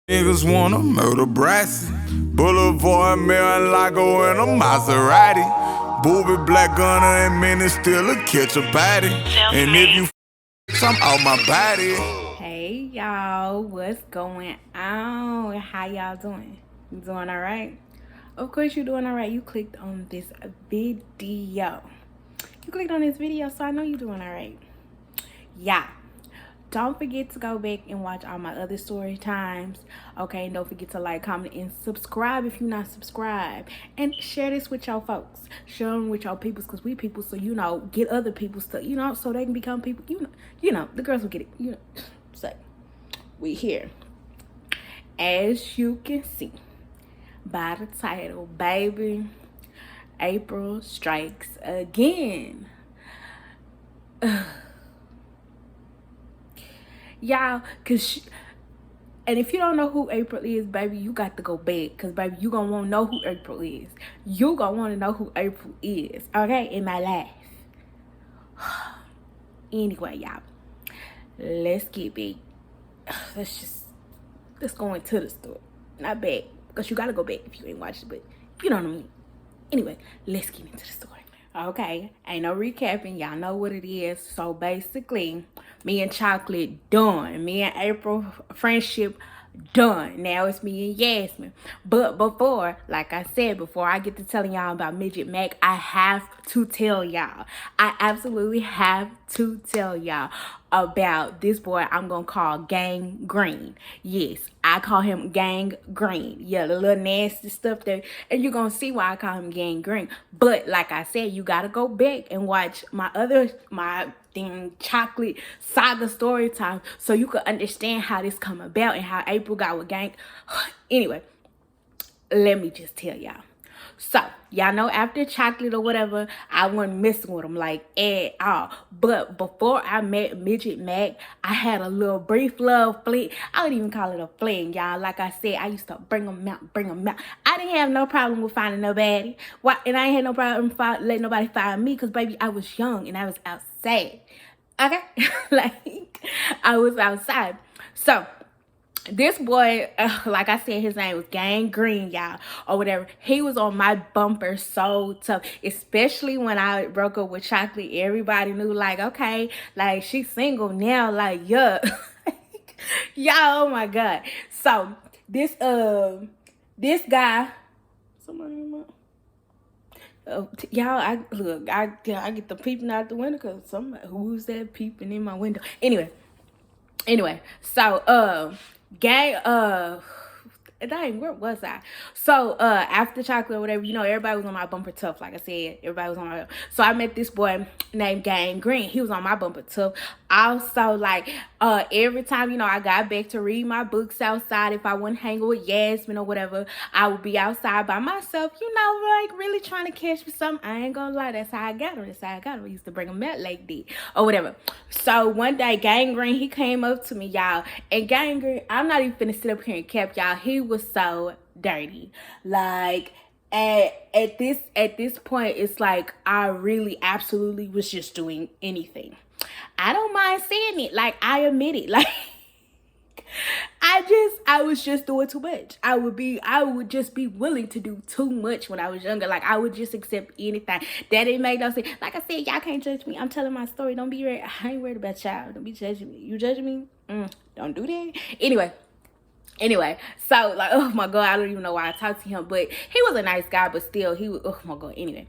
Niggas wanna murder Brassy. Boulevard, Mar-a-Lago, and a Maserati. Booby, black gunner, and men still a catch a body. And if you some out my body. Hey y'all, what's going on? How y'all doing? You doing alright? Of course you're doing alright. You clicked on this video. You clicked on this video, so I know you're doing alright. Yeah. Don't forget to go back and watch all my other story times. Okay, and don't forget to like, comment, and subscribe if you're not subscribed. And share this with your folks. Share them with your peoples, because we people, so get other people stuff, so they can become people. The girls will get it. So we here. As you can see by the title, baby, April strikes again. Y'all, and if you don't know who April is, baby, you got to go back, because baby, you gonna want to know who April is. You gonna want to know who April is, okay, in my life. Anyway, y'all, let's get back. Let's go into the story. Not back, because you gotta go back if you ain't watched it, but you know what I mean. Anyway, let's get into the story. Okay, ain't no recapping. Y'all know what it is. So basically, me and Chocolate done. Me and April friendship done. Now it's me and Yasmin. But before, like I said, before I get to telling y'all about Midget Mac, I have to tell y'all. I absolutely have to tell y'all about this boy I'm gonna call Gang Green. Yes, I call him Gang Green. Yeah, the little nasty stuff there. And you're gonna see why I call him Gang Green. But like I said, you gotta go back and watch my Chocolate Saga story time, so you can understand how this come about and how April got with Gang. Anyway, let me just tell y'all. So, y'all know after Chocolate or whatever, I wasn't messing with him like at all. But before I met Midget Mac, I had a little brief love fling. I wouldn't even call it a fling, y'all. Like I said, I used to bring him out. I didn't have no problem with finding nobody. And I ain't had no problem letting nobody find me, because, baby, I was young and I was outside. Okay? Like, I was outside. So, this boy, like I said, his name was Gang Green, y'all, or whatever. He was on my bumper so tough, especially when I broke up with Chocolate. Everybody knew, like, okay, like, she's single now, like, yeah. Y'all, oh my God. So, this guy, somebody, y'all, I get the peeping out the window, because somebody, who's that peeping in my window? Anyway, so, dang, where was I? So, after Chocolate or whatever, everybody was on my bumper tough. Like I said, everybody was on my. So I met this boy named Gang Green. He was on my bumper tough. Also, like, every time, I got back to read my books outside, if I wasn't hanging with Yasmin or whatever, I would be outside by myself, like, really trying to catch me something. I ain't gonna lie, that's how I got him. I used to bring him out like that or whatever. So one day, Gang Green, he came up to me, y'all, and Gang Green, I'm not even finna sit up here and cap, y'all. He was so dirty. Like, at this point, it's like I really absolutely was just doing anything. I don't mind saying it. Like, I admit it. Like, I was just doing too much. I would just be willing to do too much when I was younger. Like, I would just accept anything. That didn't make no sense. Like I said, y'all can't judge me. I'm telling my story. Don't be worried. I ain't worried about y'all. Don't be judging me. You judging me? Don't do that. Anyway, so, like, oh my God, I don't even know why I talked to him, but he was a nice guy, but still, he was, oh my God, anyway.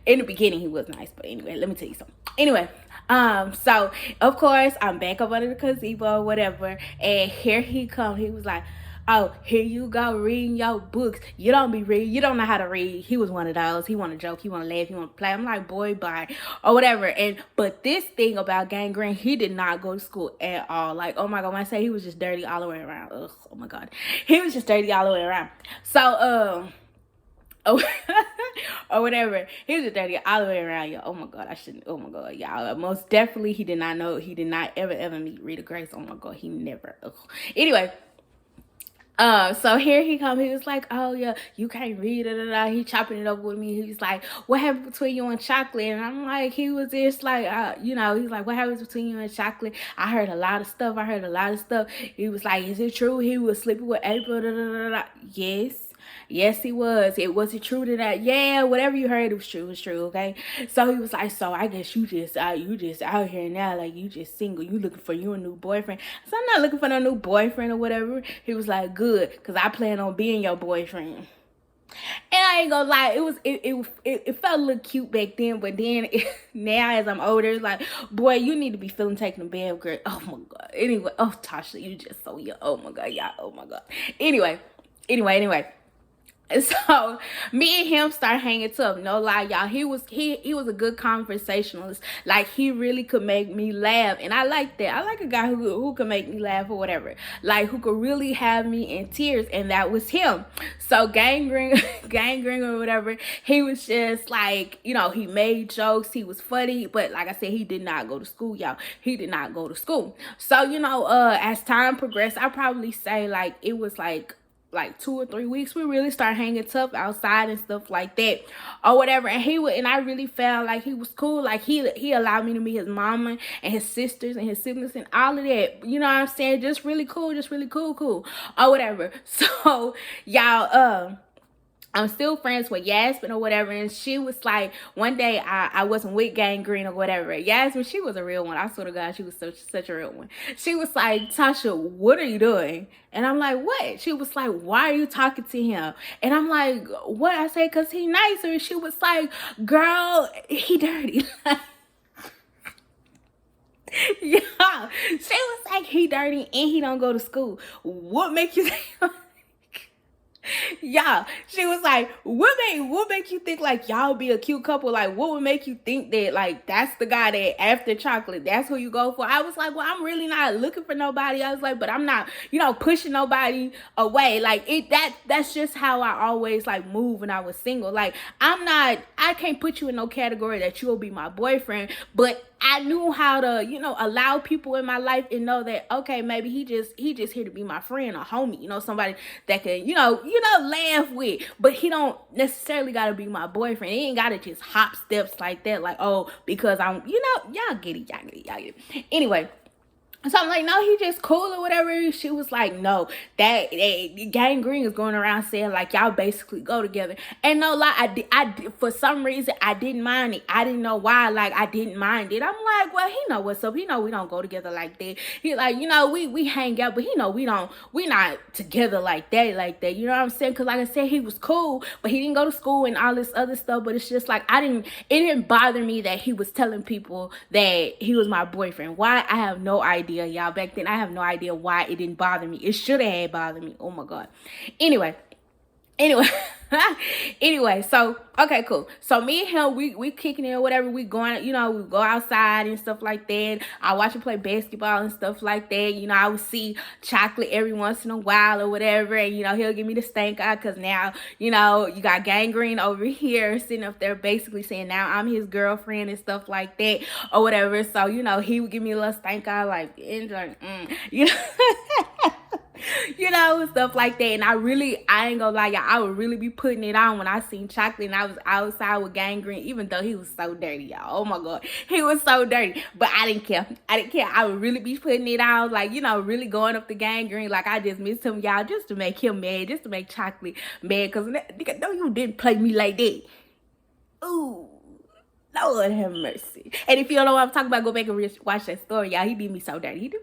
In the beginning, he was nice, but anyway, let me tell you something. Anyway, so, of course, I'm back up under the gazebo or whatever, and here he come. He was like, oh, here you go, reading your books. You don't be reading. You don't know how to read. He was one of those. He want to joke. He want to laugh. He want to play. I'm like, boy, bye. Or whatever. But this thing about Gang Green, he did not go to school at all. Like, oh my God, when I say he was just dirty all the way around. Ugh, oh my God. He was just dirty all the way around. So, or whatever. He was just dirty all the way around, y'all. Oh my God, I shouldn't. Oh my God, y'all. Most definitely, he did not know. He did not ever meet Rita Grace. Oh my God, he never. Ugh. Anyway. So here he come. He was like, "Oh yeah, you can't read it." He chopping it up with me. He was like, "What happened between you and chocolate?" And I'm like, he was just like, he's like, "What happens between you and chocolate?" I heard a lot of stuff. He was like, "Is it true he was sleeping with April?" Yes. Yes, he was. Was it true to that? Yeah, whatever you heard, it was true. It was true. Okay. So he was like, so I guess you just out here now, like you just single. You looking for you a new boyfriend? So I'm not looking for no new boyfriend or whatever. He was like, good, cause I plan on being your boyfriend. And I ain't gonna lie, it felt a little cute back then, but then now as I'm older, it's like, boy, you need to be feeling taken to bed, girl. Oh my god. Anyway, oh Tasha, you just so young. Oh my god, yeah. Oh my god. Anyway. So me and him start hanging tough. No lie, y'all. He was a good conversationalist. Like he really could make me laugh, and I like that. I like a guy who could make me laugh or whatever. Like who could really have me in tears, and that was him. So gangrene, gangrene or whatever. He was just like he made jokes. He was funny, but like I said, he did not go to school, y'all. He did not go to school. So as time progressed, I probably say like it was like 2 or 3 weeks, we really started hanging tough outside and stuff like that or whatever. And I really felt like he was cool. Like he allowed me to meet his mama and his sisters and his siblings and all of that. You know what I'm saying? Just really cool, cool or whatever. So y'all, I'm still friends with Yasmin or whatever, and she was like, one day I wasn't with Gangrene or whatever. Yasmin, she was a real one. I swear to God, she was such a real one. She was like, Tasha, what are you doing? And I'm like, what? She was like, why are you talking to him? And I'm like, what? I say, because he nicer. And she was like, girl, he dirty. Yeah. She was like, he dirty and he don't go to school. What make you think? Yeah, she was like, what make you think like y'all be a cute couple? Like, what would make you think that like that's the guy that after chocolate, that's who you go for? I was like, well, I'm really not looking for nobody. I was like, but I'm not, pushing nobody away. Like that's just how I always like move when I was single. Like I can't put you in no category that you'll be my boyfriend, but I knew how to, allow people in my life and know that, okay, maybe he just here to be my friend or homie, somebody that can, laugh with, but he don't necessarily gotta be my boyfriend. He ain't gotta just hop steps like that, like, oh, because I'm, y'all get it. Anyway. So I'm like, no, he just cool or whatever. She was like, no, that Gangrene is going around saying like y'all basically go together. And no lie, I did, for some reason I didn't mind it. I didn't know why. Like I didn't mind it. I'm like, well, he know what's up. He know we don't go together like that. He like, we hang out, but he know we not together like that. You know what I'm saying? Because like I said, he was cool, but he didn't go to school and all this other stuff. But it's just like it didn't bother me that he was telling people that he was my boyfriend. Why? I have no idea. Y'all, back then I have no idea why it didn't bother me. It should have bothered me. Oh my god. Anyway anyway, so okay, cool. So me and him, we kicking it or whatever. We going, we go outside and stuff like that. I watch him play basketball and stuff like that. I would see chocolate every once in a while or whatever, and he'll give me the stank eye because now you got Gangrene over here sitting up there basically saying now I'm his girlfriend and stuff like that or whatever. So he would give me a little stank eye like, stuff like that. And I ain't gonna lie, y'all, I would really be putting it on when I seen chocolate and I was outside with Gangrene, even though he was so dirty, y'all. Oh my god, he was so dirty, but I didn't care. I would really be putting it on, like, really going up to Gangrene like I just missed him, y'all, just to make him mad, just to make chocolate mad, because nigga, no, you didn't play me like that. Ooh, Lord have mercy. And if you don't know what I'm talking about, go back and watch that story, y'all. He did me so dirty.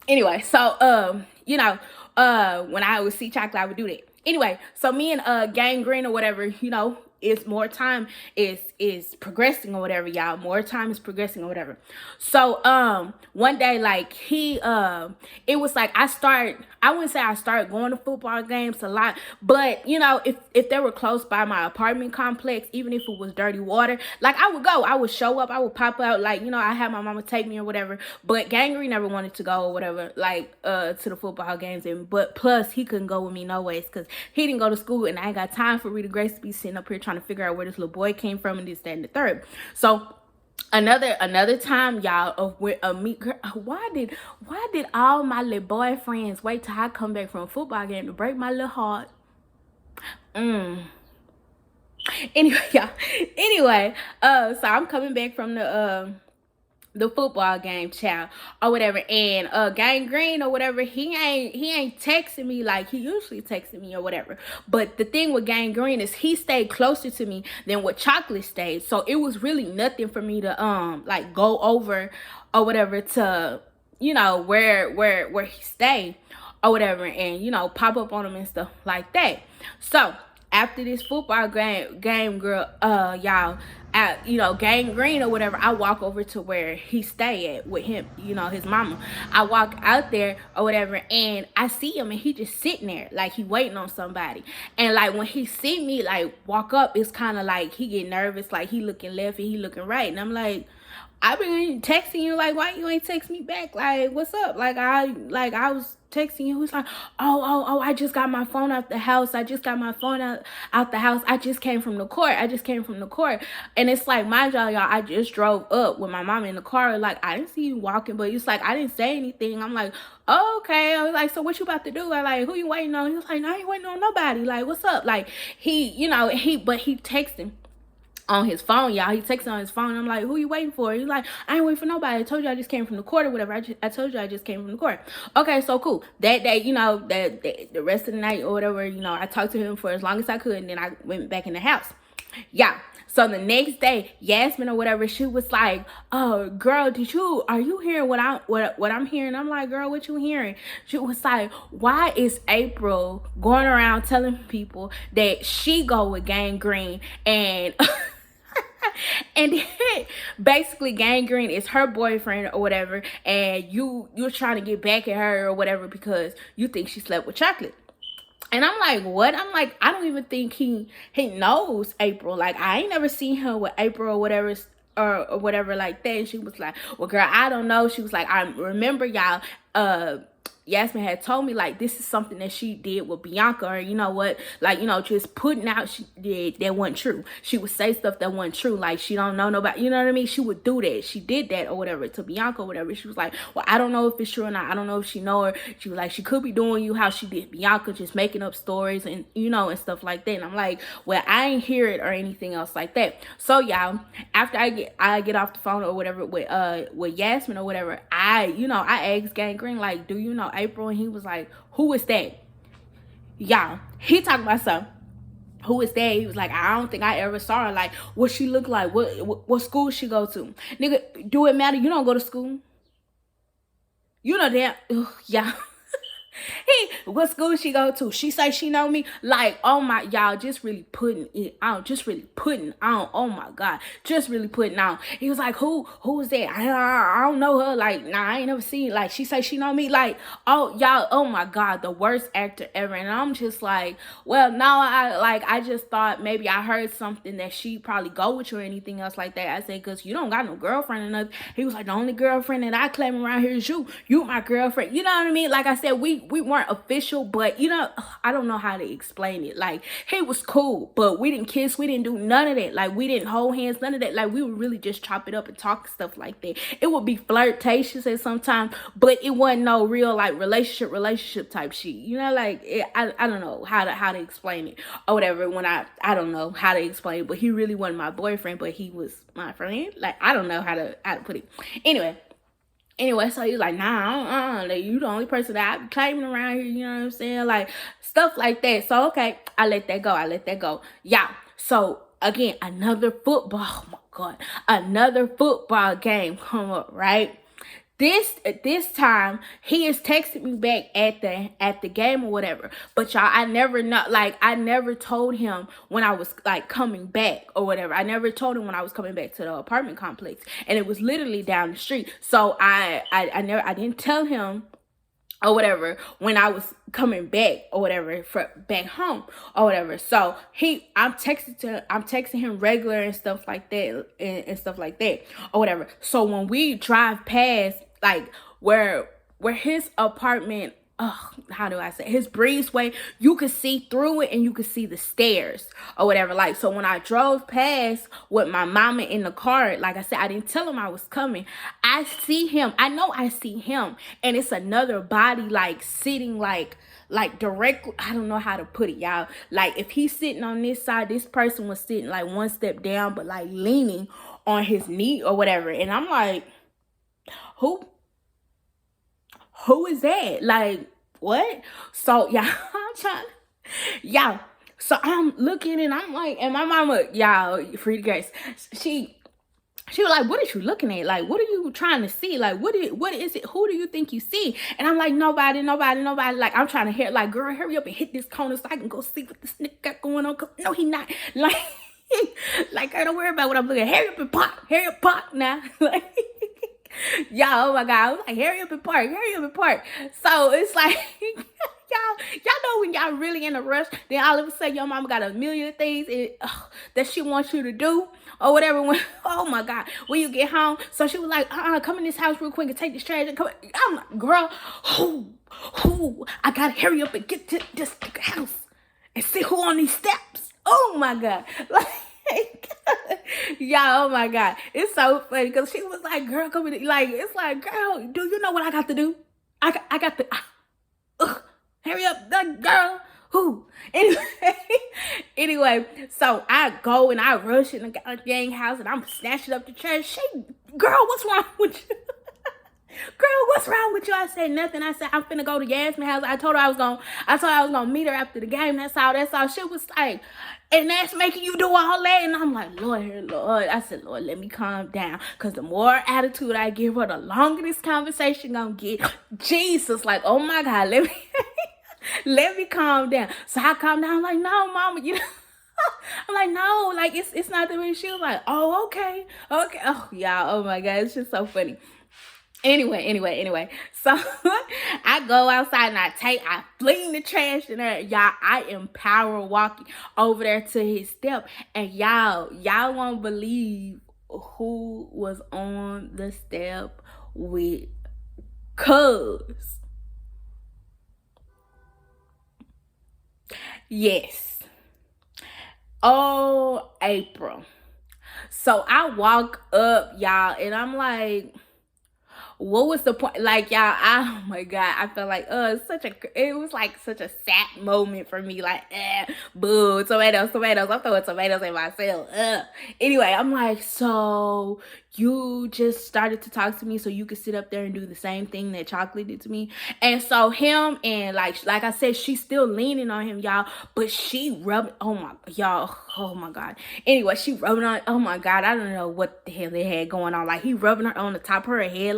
Anyway, so when I would see chocolate, I would do that. Anyway, so me and Gangrene or whatever, it's more time is progressing or whatever, y'all. More time is progressing or whatever. So one day, like it was like I wouldn't say I started going to football games a lot, but if they were close by my apartment complex, even if it was dirty water, like I would go, I would show up, I would pop out, like I had my mama take me or whatever. But Gangrene never wanted to go or whatever, like to the football games, but plus he couldn't go with me no ways because he didn't go to school, and I ain't got time for Rita Grace to be sitting up here trying to figure out where this little boy came from and this, that, and the third. So Another time, y'all, of with a me girl. Why did all my little boyfriends wait till I come back from a football game to break my little heart? Anyway, y'all. Anyway, so I'm coming back from the football game, child, or whatever, and Gang Green or whatever, he ain't texting me like he usually texting me or whatever. But the thing with Gang Green is he stayed closer to me than what Chocolate stayed, so it was really nothing for me to like go over or whatever to where he stayed or whatever, and pop up on him and stuff like that. So after this football game, girl, y'all, at Gang Green or whatever, I walk over to where he stay at with him, his mama. I walk out there or whatever, and I see him, and he just sitting there like he waiting on somebody. And like when he see me like walk up, it's kind of like he get nervous, like he looking left and he looking right, and I'm like, I've been texting you, like, why you ain't text me back? Like, what's up? Like I was texting you. He's like, oh, I just got my phone out the house. I just got my phone out the house. I just came from the court. And it's like, mind y'all, I just drove up with my mom in the car. Like, I didn't see you walking, but it's like, I didn't say anything. I'm like, oh, okay. I was like, so what you about to do? I like, who you waiting on? He was like, no, I ain't waiting on nobody. Like, what's up? Like, he texting on his phone, y'all. He texted on his phone. I'm like, who you waiting for? He's like, I ain't waiting for nobody. I told you I just came from the court or whatever. I told you I just came from the court. Okay, so cool. That day, that the rest of the night or whatever, I talked to him for as long as I could, and then I went back in the house. Yeah. So the next day, Yasmin or whatever, she was like, "Oh, girl, are you hearing what I'm hearing?" I'm like, "Girl, what you hearing?" She was like, "Why is April going around telling people that she go with Gang Green and?" And then basically Gang Green is her boyfriend or whatever, and you're trying to get back at her or whatever because you think she slept with Chocolate. And I'm like, what? I'm like, I don't even think he knows April. Like, I ain't never seen her with April or whatever, or whatever like that. And she was like, well, girl, I don't know. She was like, I remember y'all, Yasmin had told me, like, this is something that she did with Bianca, or you know what, like, just putting out she did that wasn't true. She would say stuff that wasn't true, like she don't know nobody, you know what I mean? She would do that. She did that or whatever to Bianca or whatever. She was like, well, I don't know if it's true or not. I don't know if she know her. She was like, she could be doing you how she did Bianca, just making up stories and and stuff like that. And I'm like, well, I ain't hear it or anything else like that. So y'all, after I get off the phone or whatever with Yasmin or whatever, I asked Gang Green, like, do you know April? And he was like, who is that? Y'all, he talking about something. Who is that? He was like, I don't think I ever saw her. Like, what she look like? What school she go to? Nigga, do it matter? You don't go to school. You know that. Yeah. What school she go to? She say she know me. Like, oh my, y'all, just really putting it out. Just really putting on. Oh my God, just really putting on. He was like, who is that? I don't know her. Like, nah, I ain't never seen. Like, she say she know me. Like, oh y'all, oh my God, the worst actor ever. And I'm just like, well, no, I just thought maybe I heard something that she probably go with you or anything else like that. I said, cause you don't got no girlfriend or nothing. He was like, the only girlfriend that I claim around here is you. You my girlfriend. You know what I mean? Like I said, we weren't official, but I don't know how to explain it. Like, he was cool, but we didn't kiss, we didn't do none of that. Like, we didn't hold hands, none of that. Like, we would really just chop it up and talk stuff like that. It would be flirtatious at some time, but it wasn't no real like relationship type shit. Like I don't know how to explain it or whatever. When I don't know how to explain it, but he really wasn't my boyfriend, but he was my friend. Like, I don't know how to put it. Anyway, so he's like, nah, like, you the only person that I'm claiming around here, you know what I'm saying? Like, stuff like that. So, okay, I let that go. Yeah. So, again, another football game come up, right? This time he is texting me back at the game or whatever. But y'all, I never told him when I was like coming back or whatever. I never told him when I was coming back to the apartment complex, and it was literally down the street. So I didn't tell him or whatever when I was coming back or whatever for back home or whatever. So I'm texting him regular and stuff like that and stuff like that or whatever. So when we drive past like where his apartment how do I say, his breezeway, you could see through it and you could see the stairs or whatever. Like, so when I drove past with my mama in the car, like I said, I didn't tell him I was coming. I see him. I know I see him. And it's another body like sitting like directly, I don't know how to put it, y'all. Like if he's sitting on this side, this person was sitting like one step down, but like leaning on his knee or whatever. And I'm like, who is that? Like, what? So, y'all, I'm trying, y'all. So I'm looking and I'm like, and my mama, y'all, free to grace, she was like, what are you looking at? Like, what are you trying to see? Like, what is it? Who do you think you see? And I'm like, nobody. Like, I'm trying to hear, like, girl, hurry up and hit this corner so I can go see what this nigga got going on. Cause no, he not. Like, like, I don't worry about what I'm looking at. Hurry up and park now. Like, y'all, oh my God, I was like, hurry up and park. So it's like, y'all know when y'all really in a rush, then all of a sudden your mama got a million things that she wants you to do or whatever. When, oh my God, when you get home. So she was like, come in this house real quick and take this trash and come. I'm like, girl, who? I gotta hurry up and get to this house and see who on these steps. Oh my God, like. Yeah, oh my God, it's so funny because she was like, girl, come in, like, it's like, girl, do you know what I got to do? I got to hurry up, girl. Who? Anyway, so I go and I rush in the gang house and I'm snatching up the trash. Girl, what's wrong with you? Girl, what's wrong with you? I said nothing. I said I'm finna go to Yasmin's house. I told her I was gonna meet her after the game. That's all. She was like, and that's making you do all that. And I'm like, Lord. I said, Lord, let me calm down. Cause the more attitude I give her, the longer this conversation gonna get. Jesus, like, oh my God, let me calm down. So I calm down. I'm like, no, mama, you know. I'm like, no, like it's not the way. She was like, oh, okay. Oh, y'all, oh my God, it's just so funny. Anyway, so I go outside and I fling the trash in there. Y'all, I am power walking over there to his step. And y'all won't believe who was on the step with Cuz. Yes. Oh, April. So I walk up, y'all, and I'm like, what was the point? Like, y'all, oh my God, I felt like, it was like such a sad moment for me. Like, boo, tomatoes. I'm throwing tomatoes at myself. Anyway, I'm like, so you just started to talk to me so you could sit up there and do the same thing that Chocolate did to me. And so him and like I said, she's still leaning on him, y'all, but she rubbed, oh my God. Anyway, she rubbing on, oh my God, I don't know what the hell they had going on. Like he rubbing her on the top of her head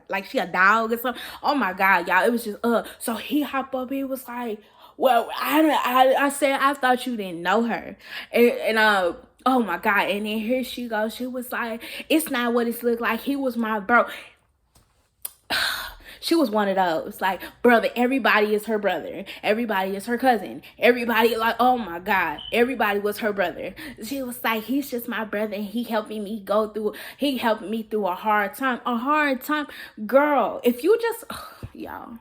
like she a dog or something. Oh my God, y'all, it was just so he hopped up, he was like, well, I said, I thought you didn't know her. And oh my God. And then here she goes. She was like, it's not what it looked like. He was my bro. She was one of those, like, brother, everybody is her brother. Everybody is her cousin. Everybody, like, oh my God, everybody was her brother. She was like, he's just my brother and he helping me through a hard time. Girl, if you just, y'all.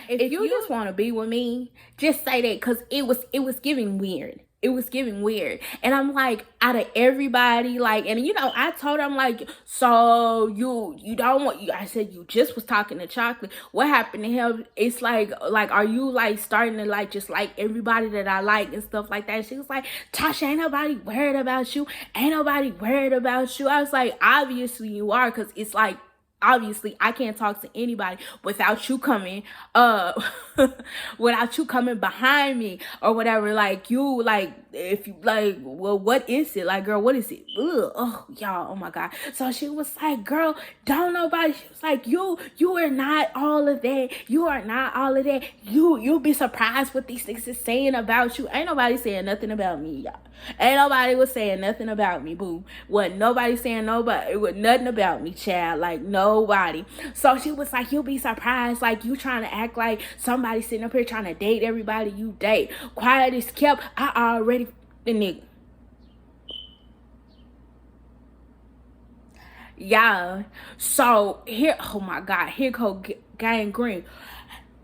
If you just want to be with me, just say that, because it was giving weird. It was giving weird. And I'm like, out of everybody, like, and you know, I told her, I'm like, so you don't want, I said, you just was talking to Chocolate. What happened to him? It's like, are you like starting to like, just like everybody that I like and stuff like that? She was like, Tasha, ain't nobody worried about you. I was like, obviously you are, because it's like, obviously I can't talk to anybody without you coming behind me or whatever. Like, you, like, if you like, well, what is it? Like, girl, what is it? Ugh, oh, y'all, oh my God. So she was like, girl, don't nobody, she was like, you are not all of that. You'll be surprised what these things is saying about you. Ain't nobody saying nothing about me, y'all. Ain't nobody was saying nothing about me, boo. Wasn't nobody saying nothing about me, child. Like, nobody. So she was like, you'll be surprised. Like, you trying to act like somebody sitting up here trying to date everybody you date. Quiet as kept. I already the nigga. Yeah. So here, oh my God, here go Gang Green.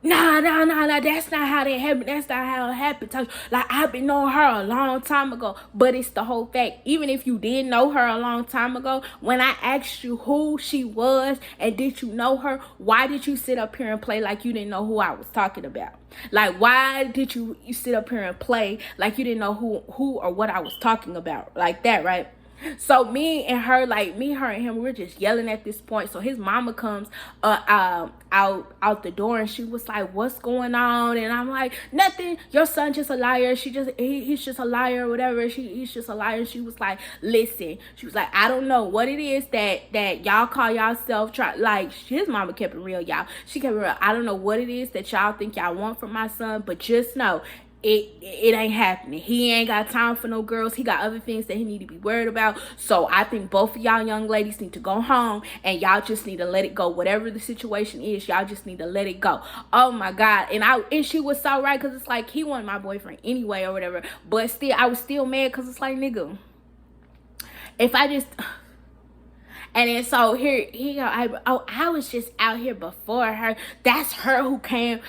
Nah. That's not how that happened. That's not how it happened. Like, I've been knowing her a long time ago. But it's the whole fact. Even if you did know her a long time ago, when I asked you who she was and did you know her, why did you sit up here and play like you didn't know who I was talking about? Like, why did you sit up here and play like you didn't know who or what I was talking about? Like that, right? So me and her, her and him, we're just yelling at this point. So his mama comes out the door, and she was like, "What's going on?" And I'm like, "Nothing. Your son just a liar. He's just a liar or whatever. He's just a liar." She was like, "Listen," she was like, "I don't know what it is that y'all call yourself like." His mama kept it real, y'all. She kept it real. "I don't know what it is that y'all think y'all want from my son, but just know it ain't happening. He ain't got time for no girls. He got other things that he need to be worried about. So I think both of y'all young ladies need to go home, and y'all just need to let it go. Whatever the situation is, y'all just need to let it go." Oh my God. And she was so right, because it's like, he wasn't my boyfriend anyway or whatever. But still, I was still mad, because it's like, nigga, if I just... And then so here I was just out here before her. That's her who coming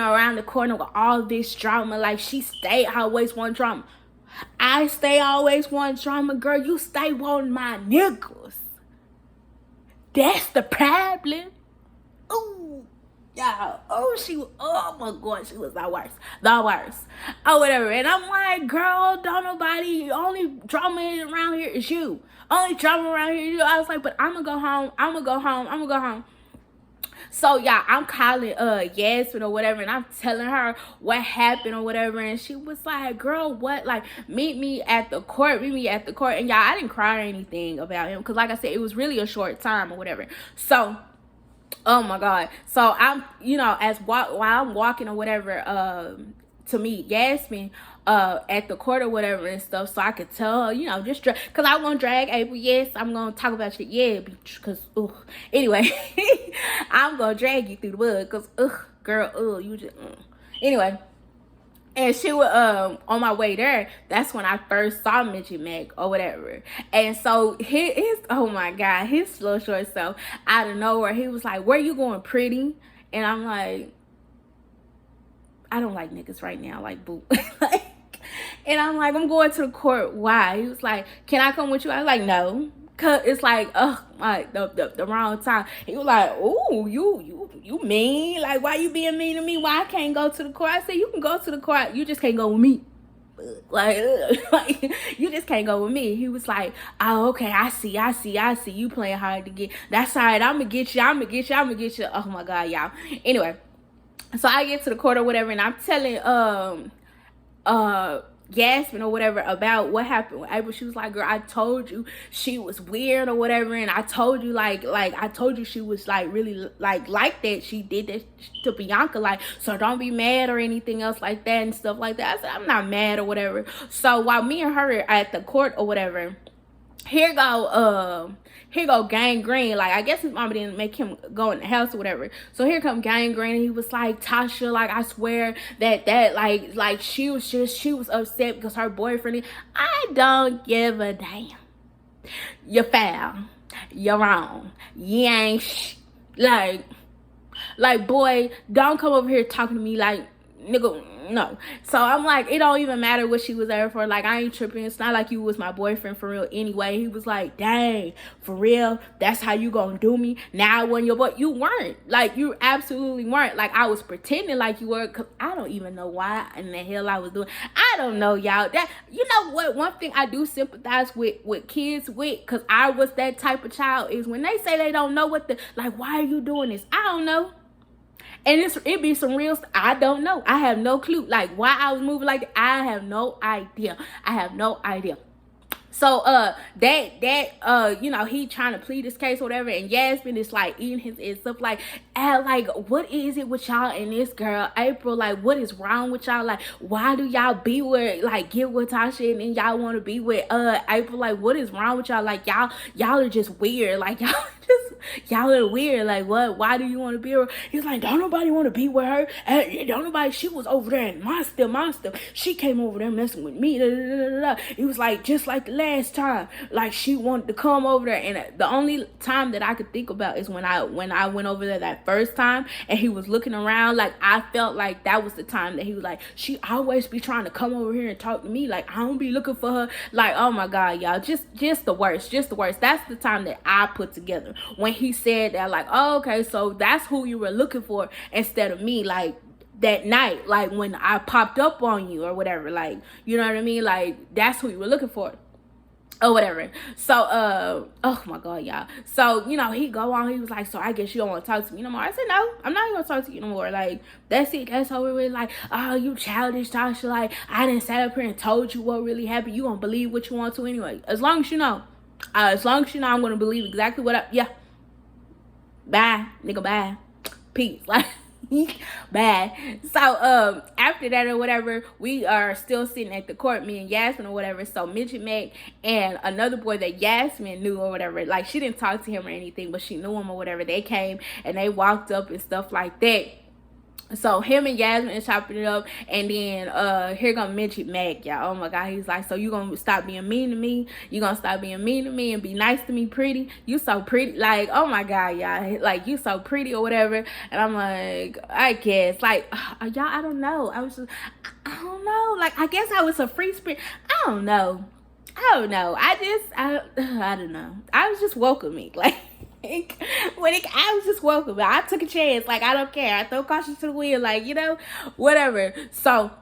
around the corner with all this drama. Like, she stay always want drama. I stay always want drama, girl. You stay wanting my niggas. That's the problem. Ooh. Yeah, oh my God, she was the worst. Oh, whatever. And I'm like, girl, don't nobody, only drama around here is you. Only drama around here is you. I was like, but I'm gonna go home. So yeah, I'm calling Yasmin or whatever, and I'm telling her what happened or whatever, and she was like, "Girl, what? Like, meet me at the court." And y'all, I didn't cry or anything about him, because like I said, it was really a short time or whatever. So, oh my God. So I'm, while I'm walking or whatever, to meet Yasmin at the court or whatever and stuff, so I could tell her, just because I want to drag April. Yes, I'm gonna talk about shit. Yeah, because anyway, I'm gonna drag you through the mud, because girl, you just anyway. And she was on my way there. That's when I first saw Midget Mac or whatever. And so his oh my God, his little short self out of nowhere, he was like, "Where you going, pretty?" And I'm like, "I don't like niggas right now, like, boo." And I'm like, "I'm going to the court." "Why?" He was like, "Can I come with you?" I was like, "No." Cause it's like, the wrong time. He was like, "Ooh, you mean? Like, why you being mean to me? Why I can't go to the court?" I said, "You can go to the court. You just can't go with me." Like, you just can't go with me. He was like, "Oh, okay, I see. You playing hard to get. That's all right. I'm gonna get you. Oh my God, y'all. Anyway, so I get to the court or whatever, and I'm telling Yasmin or whatever about what happened with April. She was like, "Girl, I told you she was weird or whatever, and I told you like I told you she was like really like that. She did that to Bianca, like, so don't be mad or anything else like that and stuff like that." I said, "I'm not mad or whatever." So while me and her are at the court or whatever, here go Gang Green. Like, I guess his mama didn't make him go in the house or whatever. So here come Gang Green, and he was like, "Tasha, like, I swear that like she was upset because her boyfriend." I don't give a damn. You foul. You're wrong. You ain't like, boy, don't come over here talking to me like, nigga, no. So I'm like, it don't even matter what she was there for. Like, I ain't tripping. It's not like you was my boyfriend for real anyway. He was like, "Dang, for real? That's how you gonna do me? Now when your boy," you weren't. Like, you absolutely weren't. Like, I was pretending like you were, because I don't even know why in the hell I was doing. I don't know, y'all. That, you know what? One thing I do sympathize with kids with, because I was that type of child, is when they say they don't know like, "Why are you doing this?" I don't know. And it be some real stuff. I don't know. I have no clue. Like, why I was moving like that, I have no idea. So he trying to plead his case or whatever, and Yasmin is like eating his stuff, like, like, "What is it with y'all and this girl April? Like, what is wrong with y'all? Like, why do y'all be with, like, get with Tasha and then y'all want to be with April? Like, what is wrong with y'all? Like, y'all are just weird. Like, y'all just y'all are weird. Like, what? Why do you want to be with her? He's like, don't nobody want to be with her. Don't nobody. She was over there in my stuff. She came over there messing with me. It was like, just like the last time. Like, she wanted to come over there. And the only time that I could think about is when I went over there that first time and he was looking around. Like, I felt like that was the time that he was like, she always be trying to come over here and talk to me. Like, I don't be looking for her. Like, oh my God, y'all, just the worst. That's the time that I put together when he said that, like, oh, okay, so that's who you were looking for instead of me. Like, that night, like when I popped up on you or whatever, like, you know what I mean? Like, that's who you were looking for or whatever. So oh my God, y'all. So, you know, he go on, he was like, so I guess you don't want to talk to me no more. I said, no, I'm not gonna talk to you no more. Like, that's it, that's over with. Like, oh, you childish, Tasha. Like, I didn't sat up here and told you what really happened. You gonna believe what you want to anyway. As long as you know, I'm gonna believe exactly what yeah. Bye, nigga, bye. Peace. Like, bad. So after that or whatever, we are still sitting at the court, me and Yasmin or whatever. So Midget Mac and another boy that Yasmin knew or whatever, like, she didn't talk to him or anything, but she knew him or whatever, they came and they walked up and stuff like that. So him and Yasmin is chopping it up, and then here come Midget Mac, y'all. Oh my God, he's like, so you gonna stop being mean to me? You gonna stop being mean to me and be nice to me, pretty? You so pretty. Like, oh my God, y'all, like, you so pretty or whatever. And I'm like, I guess, like, y'all, I don't know. I don't know. Like, I guess I was a free spirit. I don't know. I don't know. I don't know. I was just welcoming, like. I was just welcome. I took a chance. Like, I don't care. I throw caution to the wind. Like, you know, whatever. So,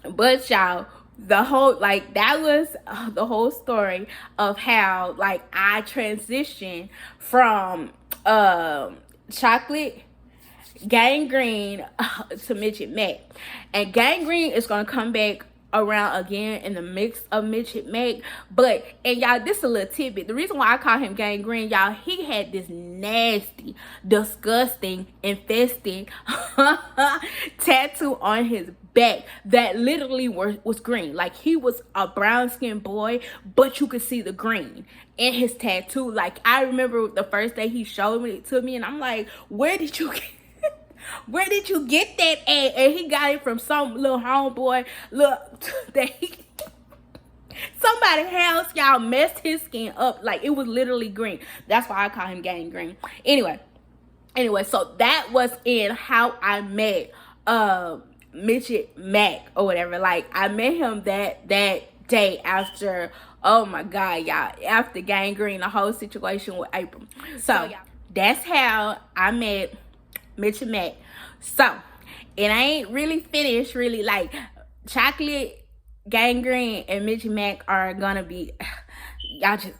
but y'all, the whole, like, that was the whole story of how, like, I transitioned from chocolate gangrene to Midget Mac. And gangrene is gonna come back around again in the mix of Midget Mac. But, and y'all, this is a little tidbit. The reason why I call him gangrene, y'all, he had this nasty, disgusting, infesting tattoo on his back that literally was green. Like, he was a brown skinned boy, but you could see the green in his tattoo. Like, I remember the first day he showed it to me, and I'm like, where did you get that at? And he got it from some little homeboy. Look, somebody house, y'all, messed his skin up. Like, it was literally green. That's why I call him gangrene. Anyway, so that was in how I met Midget Mac or whatever. Like, I met him that day after, oh my God, y'all, after gangrene, the whole situation with April. So that's how I met Midget Mac. So it ain't really finished, really. Like, chocolate, gangrene, and Midget Mac are gonna be, y'all just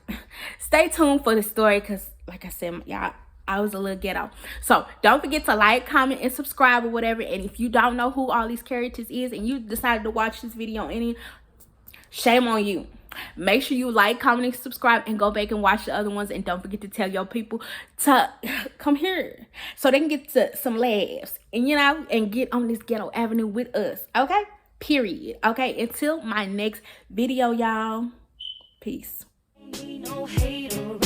stay tuned for the story, because like I said, y'all, I was a little ghetto. So don't forget to like, comment, and subscribe or whatever. And if you don't know who all these characters is and you decided to watch this video any, shame on you. Make sure you like, comment, and subscribe, and go back and watch the other ones. And don't forget to tell your people to come here so they can get to some laughs and, you know, and get on this ghetto avenue with us. Okay? Period. Okay? Until my next video, y'all. Peace. No hater.